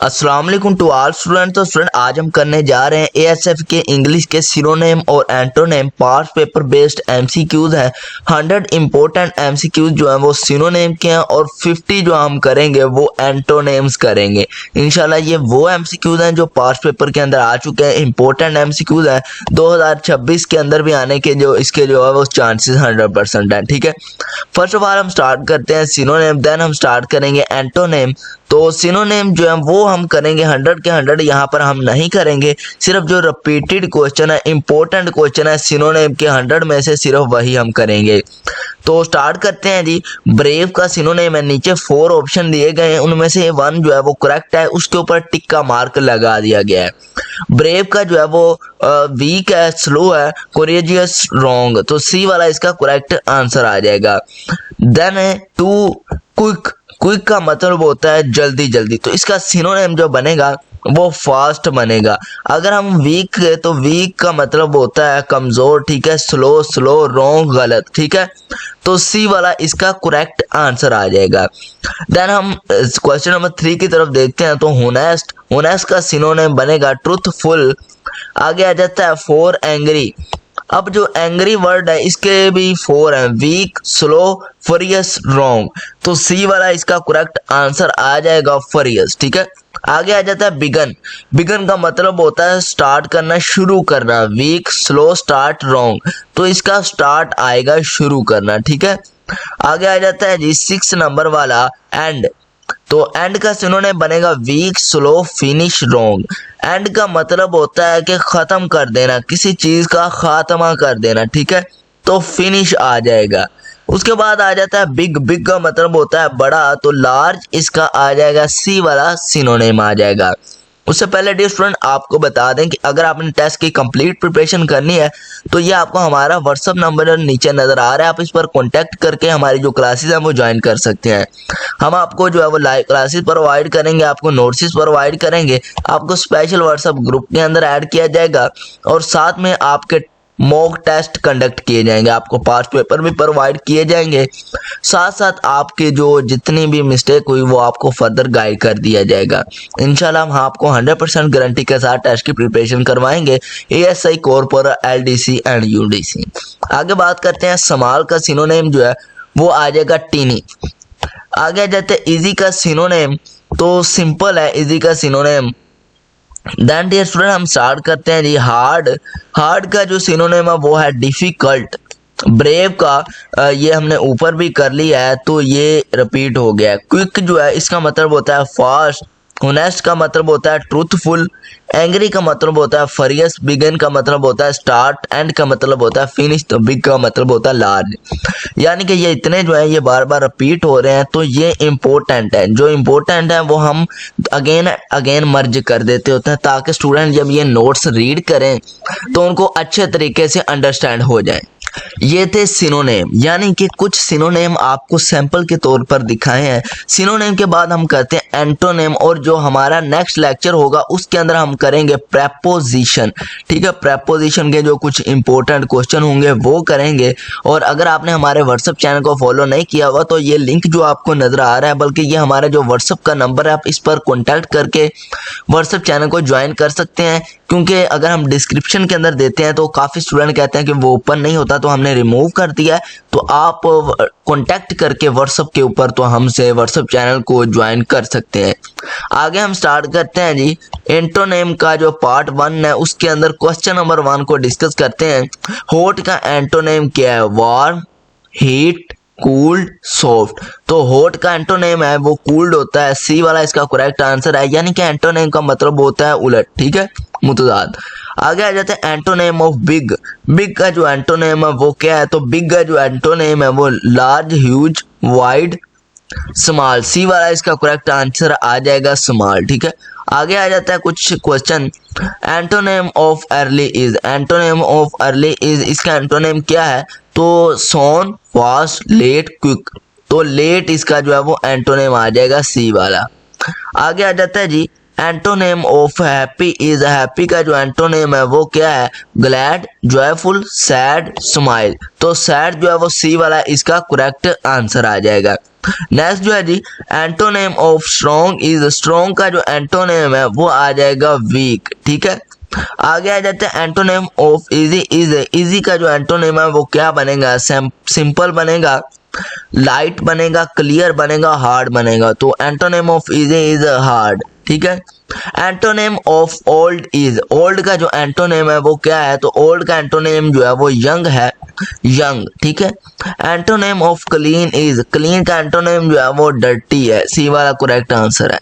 अस्सलाम वालेकुम to all student. तो स्टूडेंट आज हम करने जा रहे हैं एएसएफ के इंग्लिश के सिनोनिम और antonym past paper based MCQs है। 100 इंपॉर्टेंट एमसीक्यूज जो है वो सिनोनिम के हैं और 50 जो हम करेंगे वो एंटोनिम्स करेंगे। इंशाल्लाह ये वो एमसीक्यूज हैं जो पास्ट पेपर के अंदर आ चुके हैं, इंपॉर्टेंट एमसीक्यूज हैं। 2026 के अंदर भी आने के जो इसके जो है वो चांसेस 100% हैं। ठीक है, फर्स्ट ऑफ ऑल हम स्टार्ट करते हैं सिनोनिम, देन हम स्टार्ट करेंगे एंटोनिम। तो सिनोनिम जो है वो हम करेंगे 100 के 100 यहाँ पर हम नहीं करेंगे, सिर्फ जो रिपीटेड क्वेश्चन है, इंपॉर्टेंट क्वेश्चन है सिनोनिम के 100 में से सिर्फ वही हम करेंगे। तो स्टार्ट करते हैं जी। ब्रेव का सिनोनिम है, नीचे 4 ऑप्शन दिए गए हैं, उनमें से 1 जो है वो करेक्ट है, उसके ऊपर टिक का मार्क लगा दिया गया है। ब्रेव का जो है वो वीक है, स्लो है, कोरेजियस रॉन्ग, तो सी वाला इसका करेक्ट आंसर आ जाएगा। देन है टू क्विक, क्विक का मतलब होता है जल्दी जल्दी, तो इसका सिनोनिम जो बनेगा वो फास्ट बनेगा। अगर हम वीक है तो वीक का मतलब होता है कमजोर, ठीक है, स्लो स्लो, रॉन्ग गलत, ठीक है, तो सी वाला इसका करेक्ट आंसर आ जाएगा। देन हम क्वेश्चन नंबर 3 की तरफ देखते हैं। तो होनेस्ट, होनेस्ट का सिनोनिम बनेगा ट्रूथफुल। आगे आ जाता है फॉर एंग्री। अब जो एंग्री वर्ड है इसके भी 4 हैं, वीक, स्लो, फरियस, रॉन्ग, तो सी वाला इसका करेक्ट आंसर आ जाएगा फरियस। ठीक है, आगे आ जाता है बिगन। बिगन का मतलब होता है स्टार्ट करना, शुरू करना, वीक, स्लो, स्टार्ट, रॉन्ग, तो इसका स्टार्ट आएगा शुरू करना। ठीक है, आगे आ जाता है जी 6 नंबर वाला एंड। तो एंड का सिनोनिम बनेगा weak, slow, finish, wrong. End का मतलब होता है कि खत्म कर देना, किसी चीज का खात्मा कर देना, ठीक है, तो फिनिश आ जाएगा। उसके बाद आ जाता है बिग। बिग का मतलब होता है बड़ा, तो लार्ज इसका आ जाएगा, सी वाला सिनोनिम आ जाएगा। उससे पहले डियर स्टूडेंट आपको बता दें कि अगर आपने टेस्ट की कंप्लीट प्रिपरेशन करनी है तो ये आपको हमारा व्हाट्सअप नंबर नीचे नजर आ रहा है, आप इस पर कांटेक्ट करके हमारी जो क्लासेस हैं वो ज्वाइन कर सकते हैं। हम आपको जो है वो लाइव क्लासेस प्रोवाइड करेंगे, आपको नोट्स प्रोवाइड करेंगे, आपको स्पेशल व्हाट्सअप ग्रुप के अंदर ऐड किया जाएगा और साथ में आपके मॉक टेस्ट कंडक्ट किए जाएंगे, आपको पास्ट पेपर भी प्रोवाइड किए जाएंगे, साथ साथ आपके जो जितनी भी मिस्टेक हुई वो आपको फर्दर गाइड कर दिया जाएगा। इंशाल्लाह हम आपको 100% गारंटी के साथ टेस्ट की प्रिपरेशन करवाएंगे, ASI, corporal, LDC and UDC. आगे बात करते हैं स्मॉल का सिनोनिम जो है वो आ जाएगा टीनी। आगे जाते हैं इजी का सिनोनिम, तो सिंपल है इजी का सिनोनिम। देन डियर स्टूडेंट हम स्टार्ट करते हैं जी हार्ड। हार्ड का जो सिनोनिम है वो है डिफिकल्ट। ब्रेव का ये हमने ऊपर भी कर लिया है तो ये रिपीट हो गया है। क्विक जो है इसका मतलब होता है फास्ट। होनेस्ट का मतलब होता है ट्रूथफुल। एंग्री का मतलब होता है फरियस। बिगिन का मतलब होता है स्टार्ट। एंड का मतलब होता है फिनिश। तो बिग का मतलब होता है लार्ज। यानी कि ये इतने जो है ये बार बार रिपीट हो रहे हैं, तो ये इम्पोर्टेंट है। जो इम्पोर्टेंट है वो हम अगेन अगेन मर्ज कर देते होते हैं ताकि स्टूडेंट जब ये नोट्स रीड करें तो उनको अच्छे तरीके से अंडरस्टैंड हो जाए। ये थे सिनोनिम, यानी कि कुछ सिनोनिम आपको सैंपल के तौर पर दिखाए हैं। सिनोनिम के बाद हम करते हैं एंटोनिम, और जो हमारा नेक्स्ट लेक्चर होगा उसके अंदर हम करेंगे प्रेपोजिशन। ठीक है, प्रेपोजिशन के जो कुछ इंपॉर्टेंट क्वेश्चन होंगे वो करेंगे। और अगर आपने हमारे व्हाट्सएप चैनल को फॉलो नहीं किया हुआ तो ये लिंक जो आपको नजर आ रहा है, बल्कि ये हमारा जो व्हाट्सएप का नंबर है, आप इस पर कॉन्टैक्ट करके व्हाट्सएप चैनल को ज्वाइन कर सकते हैं। क्योंकि अगर हम डिस्क्रिप्शन के अंदर देते हैं तो काफ़ी स्टूडेंट कहते हैं कि वो ओपन नहीं होता, तो हमने रिमूव कर दिया है। तो आप कांटेक्ट करके व्हाट्सएप के ऊपर तो हमसे व्हाट्सएप चैनल को ज्वाइन कर सकते हैं। आगे हम स्टार्ट करते हैं जी एंटोनिम का जो पार्ट 1 है उसके अंदर क्वेश्चन नंबर 1 को डिस्कस करते हैं। हॉट का एंटोनिम क्या है? Warm, heat, cooled, soft. तो हॉट का एंटोनिम है वो कूल्ड होता है, सी वाला इसका करेक्ट आंसर है। यानी कि एंटोनिम का मतलब होता है उलट, ठीक है, मुतजाद। आगे आ जाते हैं एंटोनिम ऑफ बिग। बिग का जो एंटोनिम है वो क्या है? तो बिग का जो एंटोनिम है वो लार्ज, ह्यूज, वाइड, स्मॉल, सी वाला इसका करेक्ट आंसर आ जाएगा स्मॉल। ठीक है, आगे आ जाता है कुछ question. Antonym of early is. Antonym of early is इसका एंटोनिम क्या है? तो सोन, फास्ट, लेट, क्विक। तो लेट इसका जो है वो एंटोनिम आ जाएगा सी वाला। आगे आ जाता है जी antonym of happy is, happy का जो एंटोनेम है वो क्या है, ग्लैड, जॉयफुल, सैड, स्माइल। तो सैड जो है वो सी वाला इसका करेक्ट आंसर आ जाएगा। नेक्स्ट जो है जी, antonym of strong is, strong का जो एंटोनेम है वो आ जाएगा वीक, ठीक है। आगे आ जाते हैं antonym of easy is, easy का जो एंटोनेम है वो क्या बनेगा, सिंपल बनेगा, लाइट बनेगा, क्लियर बनेगा, हार्ड बनेगा। तो antonym of easy is hard, ठीक है। Antonym of old is, old का जो एंटोनेम है वो क्या है, तो ओल्ड का एंटोनेम जो है वो यंग है, यंग, ठीक है। Antonym of clean is, clean का एंटोनेम जो है वो डर्टी है, सी वाला करेक्ट आंसर है।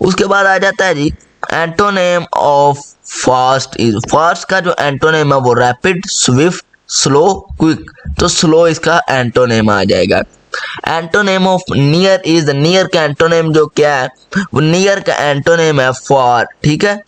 उसके बाद आ जाता है जी antonym of fast is, fast का जो एंटोनेम है वो रैपिड, स्विफ्ट, स्लो, क्विक। तो स्लो इसका एंटोनेम आ जाएगा। Antonym of near is, near का एंटोनेम जो क्या है, वो नियर का एंटोनेम है फार, ठीक है।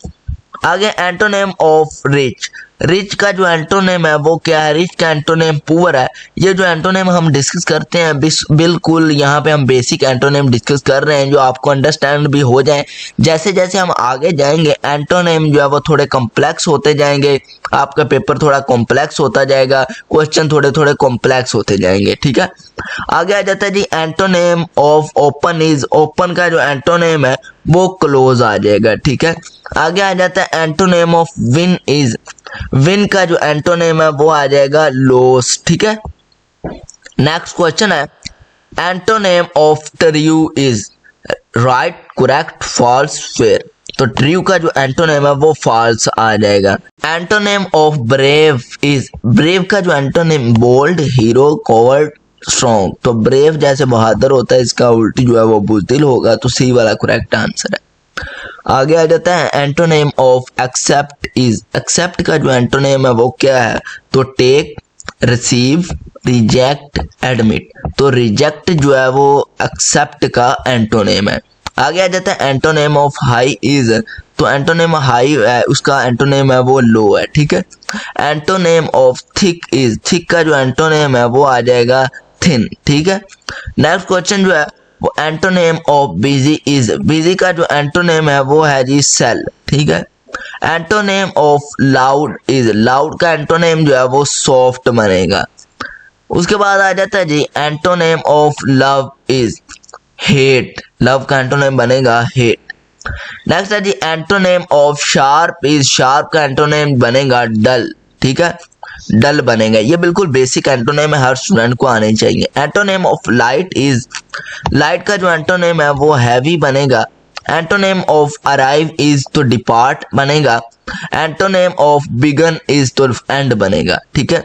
आगे एंटोनेम ऑफ रिच, रिच का जो एंटोनेम है वो क्या है, रिच का एंटोनेम पुअर है। ये जो एंटोनेम हम डिस्कस करते हैं बिल्कुल यहाँ पे हम बेसिक एंटोनेम डिस्कस कर रहे हैं जो आपको अंडरस्टैंड भी हो जाए। जैसे जैसे हम आगे जाएंगे एंटोनेम जो है वो थोड़े कॉम्प्लेक्स होते जाएंगे, आपका पेपर थोड़ा कॉम्प्लेक्स होता जाएगा, क्वेश्चन थोड़े थोड़े कॉम्प्लेक्स होते जाएंगे, ठीक है। आगे आ जाता है जी antonym of open is, open का जो एंटोनेम है वो क्लोज आ जाएगा, ठीक है। आगे आ जाता है antonym of win is, win का जो एंटोनेम है वो आ जाएगा लॉस, ठीक है। नेक्स्ट क्वेश्चन है antonym of true is, right, correct, false, fair. तो ट्रू का जो एंटोनेम है वो फॉल्स आ जाएगा। Antonym of brave is, brave का जो antonym bold, hero, coward, strong. तो ब्रेव जैसे बहादुर होता है, इसका उल्टी जो है वो बुज़दिल होगा, तो सी वाला करेक्ट आंसर है। आगे आ जाता है antonym of accept is, accept का जो एंटोनेम है वो क्या है, तो टेक, रिसीव, रिजेक्ट, एडमिट। तो रिजेक्ट जो है वो एक्सेप्ट का एंटोनेम है। आगे आ जाता है एंटोनेम ऑफ हाई इज, तो एंटोनेम हाई है उसका एंटोनेम है वो लो है, ठीक है। Antonym of thick is, thick का जो एंटोनेम है वो आ जाएगा थिन, ठीक है। नेक्स्ट क्वेश्चन जो है वो antonym of busy is, busy का जो एंटोनेम है वो है जी सेल, ठीक है। Antonym of loud is, loud का एंटोनेम जो है वो सॉफ्ट बनेगा। उसके बाद आ जाता है जी antonym of love is hate, love का एंटोनेम बनेगा हेट। नेक्स्ट है जी antonym of sharp is, sharp का एंटोनेम बनेगा डल, ठीक है, डल बनेगा। ये बिल्कुल बेसिक एंटोनेम है, हर स्टूडेंट को आने चाहिए। Antonym of light is, light का जो एंटोनेम है वो हैवी बनेगा। एंटोनेम ऑफ अराइव इज तो डिपार्ट बनेगा। एंटोनेम ऑफ बिगन इज तो एंड बनेगा, ठीक है।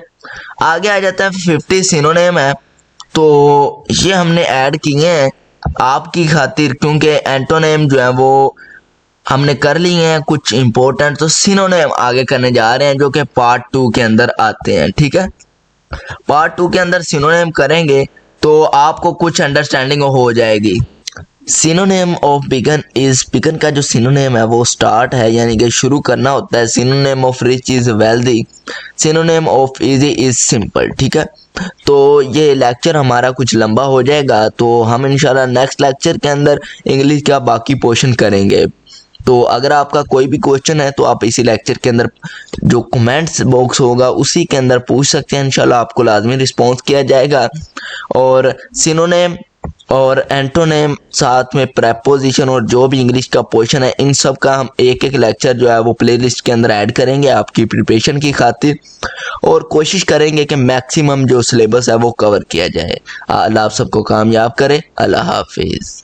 आगे आ जाता है 50 सिनोनिम है, तो ये हमने ऐड किए हैं आपकी खातिर, क्योंकि एंटोनेम जो है वो हमने कर लिए हैं कुछ इंपॉर्टेंट, तो सिनोनिम आगे करने जा रहे हैं जो कि पार्ट 2 के अंदर आते हैं, ठीक है। पार्ट 2 के अंदर सिनोनिम करेंगे तो आपको कुछ अंडरस्टैंडिंग हो जाएगी। Synonym of began is, began का जो सिनोनिम है वो स्टार्ट है, यानी कि शुरू करना होता है। Synonym of rich is wealthy, synonym of easy is simple, ठीक है। तो ये लेक्चर हमारा कुछ लंबा हो जाएगा, तो हम इंशाल्लाह नेक्स्ट लेक्चर के अंदर इंग्लिश का बाकी पोर्शन करेंगे। तो अगर आपका कोई भी क्वेश्चन है तो आप इसी लेक्चर के अंदर जो कमेंट्स बॉक्स होगा उसी के अंदर पूछ सकते हैं, इंशाल्लाह आपको लाजमी रिस्पॉन्स किया जाएगा। और सिनोनिम और एंटोनेम साथ में प्रेपोजिशन और जो भी इंग्लिश का पोर्शन है, इन सब का हम एक एक लेक्चर जो है वो प्लेलिस्ट के अंदर ऐड करेंगे आपकी प्रिपरेशन की खातिर, और कोशिश करेंगे कि मैक्सिमम जो सिलेबस है वो कवर किया जाए। अल्लाह आप सबको कामयाब करे। अल्लाह हाफिज़।